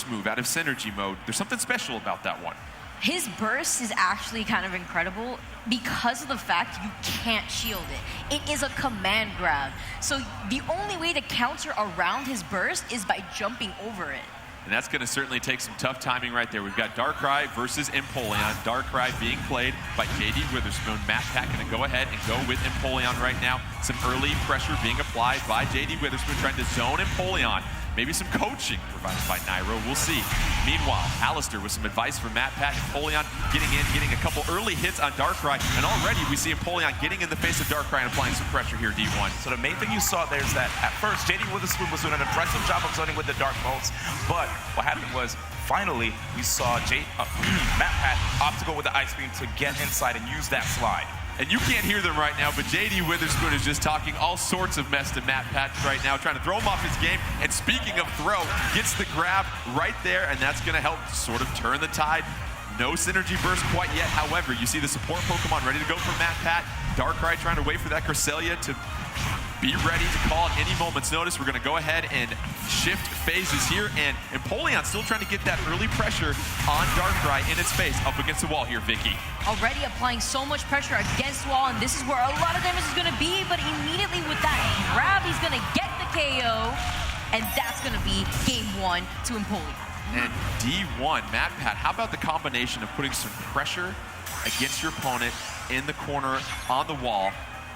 burst move out of synergy mode. There's something special about that one. His burst is actually kind of incredible because of the fact you can't shield it. It is a command grab. So the only way to counter around his burst is by jumping over it. And that's going to certainly take some tough timing right there. We've got Darkrai versus Empoleon. Darkrai being played by JD Witherspoon. Matpat going to go ahead and go with Empoleon right now. Some early pressure being applied by JD Witherspoon, trying to zone Empoleon. Maybe some coaching provided by Nairo, we'll see. Meanwhile, Allister with some advice from Matpat. Empoleon getting in, getting a couple early hits on Darkrai, and already we see Empoleon getting in the face of Darkrai and applying some pressure here, D1. So the main thing you saw there is that at first, JD Witherspoon was doing an impressive job of zoning with the Dark Bolts, but what happened was, finally, we saw Matpat opt to go with the Ice Beam to get inside and use that slide. And you can't hear them right now, but JD Witherspoon is just talking all sorts of mess to Matpat right now, trying to throw him off his game. And speaking of throw, gets the grab right there, and that's going to help sort of turn the tide. No synergy burst quite yet. However, you see the support Pokemon ready to go for Matpat. Darkrai trying to wait for that Cresselia to be ready to call at any moment's notice. We're going to go ahead and shift phases here, and Empoleon still trying to get that early pressure on Darkrai in its face, up against the wall here, Vicky. Already applying so much pressure against the wall, and this is where a lot of damage is going to be, but immediately with that grab, he's going to get the KO, and that's going to be game one to Empoleon. And D1, Matpat, how about the combination of putting some pressure against your opponent in the corner on the wall?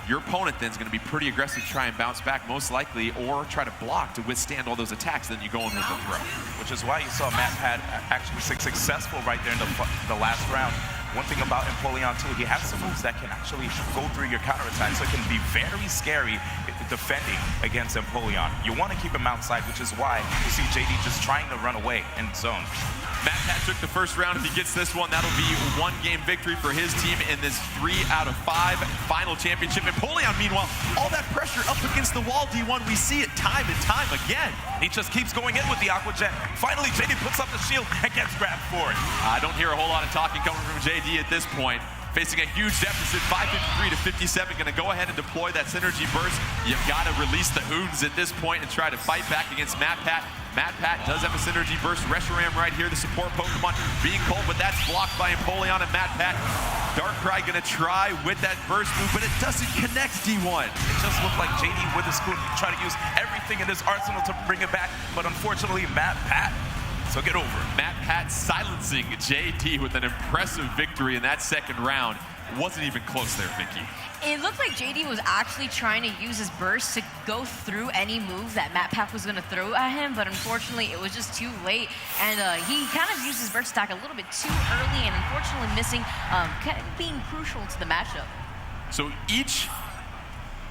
Your opponent then is going to be pretty aggressive to try and bounce back, most likely, or try to block to withstand all those attacks. Then you go in with the throw. Which is why you saw Matpat actually successful right there in the last round. One thing about Empoleon too, he has some moves that can actually go through your counterattack, so it can be very scary defending against Empoleon. You want to keep him outside, which is why you see JD just trying to run away in zone. Matpat took the first round. If he gets this one, that'll be a one-game victory for his team in this 3 out of 5 final championship. Empoleon, meanwhile, all that pressure up against the wall, D1. We see it time and time again. He just keeps going in with the Aqua Jet. Finally, JD puts up the shield and gets grabbed for it. I don't hear a whole lot of talking coming from JD at this point. Facing a huge deficit, 553 to 57, going to go ahead and deploy that synergy burst. You've got to release the Hoons at this point and try to fight back against Matpat. Matpat does have a synergy burst. Reshiram right here, the support Pokemon being cold, but that's blocked by Empoleon and Matpat. Darkrai going to try with that burst move, but it doesn't connect, D1. It just looked like JD Witherspoon trying to use everything in his arsenal to bring it back, but unfortunately, Matpat took it over. Matpat silencing JD with an impressive victory in that second round. Wasn't even close there, Vicky. It looked like JD was actually trying to use his burst to go through any move that Matpat was going to throw at him, but unfortunately it was just too late, and he kind of used his burst attack a little bit too early, and unfortunately missing, kind of being crucial to the matchup. So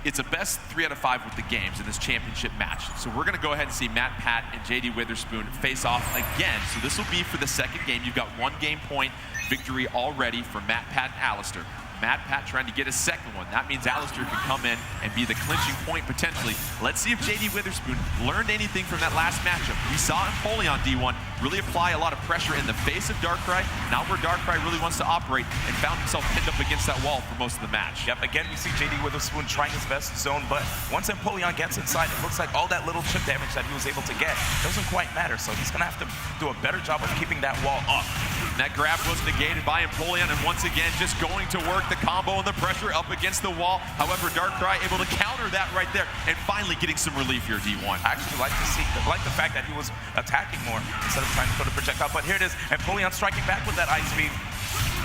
it's a best 3 out of 5 with the games in this championship match. So we're going to go ahead and see Matpat and JD Witherspoon face off again. So this will be for the second game. You've got 1 game point victory already for Matpat and Allister. Matpat trying to get a second one. That means Allister can come in and be the clinching point potentially. Let's see if JD Witherspoon learned anything from that last matchup. We saw Empoleon D1 really apply a lot of pressure in the face of Darkrai, not where Darkrai really wants to operate, and found himself pinned up against that wall for most of the match. Yep, again, we see JD Witherspoon trying his best to zone, but once Empoleon gets inside, it looks like all that little chip damage that he was able to get doesn't quite matter, so he's going to have to do a better job of keeping that wall up. That grab was negated by Empoleon, and once again, just going to work the combo and the pressure up against the wall. However, Darkrai able to counter that right there, and finally getting some relief here, D1. I actually like the fact that he was attacking more instead of trying to put a projectile, but here it is, Empoleon striking back with that Ice Beam.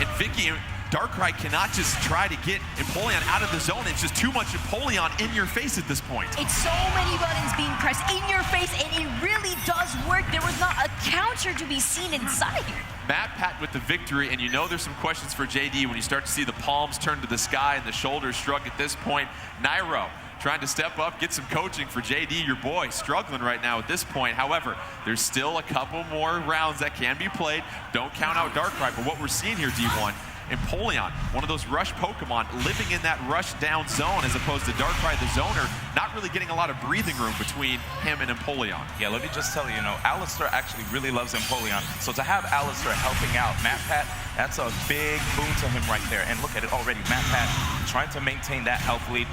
And Vicky, Darkrai cannot just try to get Empoleon out of the zone. It's just too much Empoleon in your face at this point. It's so many buttons being pressed in your face, and it really does work. There was not a counter to be seen inside. Matpat with the victory, and you know there's some questions for JD when you start to see the palms turn to the sky and the shoulders shrug at this point. Nairo trying to step up, get some coaching for JD, your boy, struggling right now at this point. However, there's still a couple more rounds that can be played. Don't count out Darkrai, but what we're seeing here, D1, Empoleon, one of those rush Pokemon, living in that rush down zone as opposed to Darkrai, the zoner, not really getting a lot of breathing room between him and Empoleon. Yeah, let me just tell you, Allister actually really loves Empoleon. So to have Allister helping out Matpat, that's a big boon to him right there. And look at it already, Matpat trying to maintain that health lead,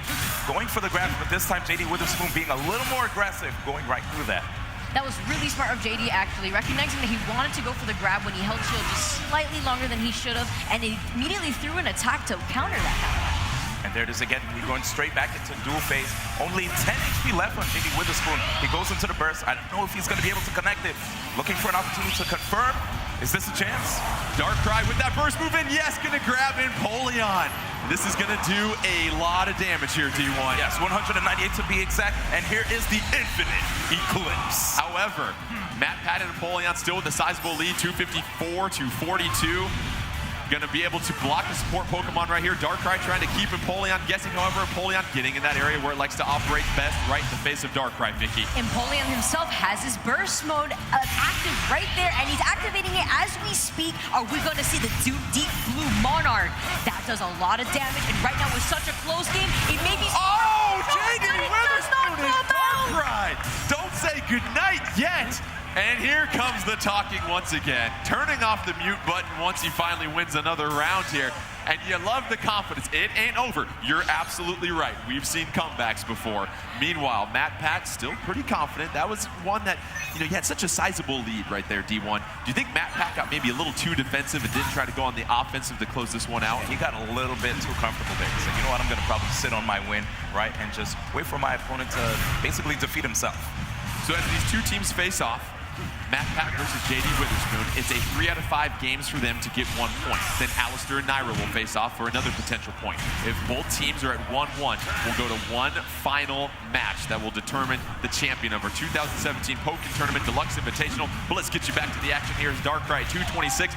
going for the grab, but this time JD Witherspoon being a little more aggressive, going right through that. That was really smart of JD, actually, recognizing that he wanted to go for the grab when he held shield just slightly longer than he should have, and he immediately threw an attack to counter that counter. And there it is again. We're going straight back into dual phase. Only 10 HP left on JD Witherspoon. He goes into the burst. I don't know if he's going to be able to connect it. Looking for an opportunity to confirm. Is this a chance? Darkrai with that burst move in. Yes, going to grab Empoleon. This is going to do a lot of damage here, D1. Yes, 198 to be exact. And here is the infinite Eclipse. However, Matpat and Empoleon still with a sizable lead, 254 to 42. Going to be able to block the support Pokemon right here. Darkrai trying to keep Empoleon guessing. However, Empoleon getting in that area where it likes to operate best, right in the face of Darkrai, Vicky. Empoleon himself has his burst mode active right there, and he's activating it as we speak. Are we going to see the deep blue Monarch? That does a lot of damage, and right now with such a close game, it may be... Oh, JD Witherspoon and Darkrai! Don't say goodnight yet! And here comes the talking once again. Turning off the mute button once he finally wins another round here. And you love the confidence. It ain't over. You're absolutely right. We've seen comebacks before. Meanwhile, Matpat still pretty confident. That was one that, he had such a sizable lead right there, D1. Do you think Matpat got maybe a little too defensive and didn't try to go on the offensive to close this one out? He got a little bit too comfortable there. He said, you know what, I'm going to probably sit on my win, right, and just wait for my opponent to basically defeat himself. So as these two teams face off, Matpat versus JD Witherspoon, it's a 3 out of 5 games for them to get 1 point. Then Allister and Nairo will face off for another potential point. If both teams are at 1-1, we'll go to one final match that will determine the champion of our 2017 Pokken Tournament Deluxe Invitational. But let's get you back to the action here as Darkrai 226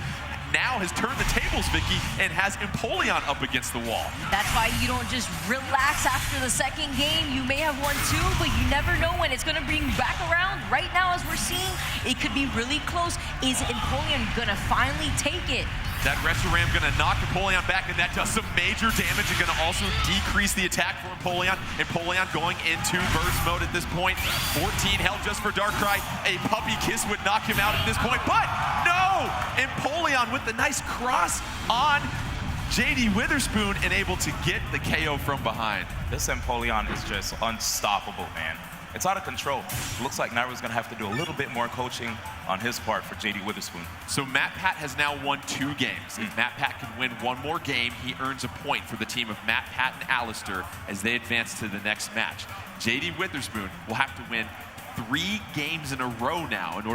now has turned the tables, Vicky, and has Empoleon up against the wall. That's why you don't just relax after the second game. You may have won 2, but you never know when it's going to bring back around. Right now, as we're seeing, it could be really close. Is Empoleon going to finally take it? That Reshiram going to knock Empoleon back, and that does some major damage and going to also decrease the attack for Empoleon. Empoleon going into burst mode at this point. 14 health just for Darkrai. A puppy kiss would knock him out at this point, but no! Empoleon with the nice cross on JD Witherspoon and able to get the KO from behind. This Empoleon is just unstoppable, man. It's out of control. Looks like Nairo's going to have to do a little bit more coaching on his part for JD Witherspoon. So Matpat has now won 2 games. If Matpat can win 1 more game, he earns a point for the team of Matpat and Allister as they advance to the next match. JD Witherspoon will have to win 3 games in a row now in order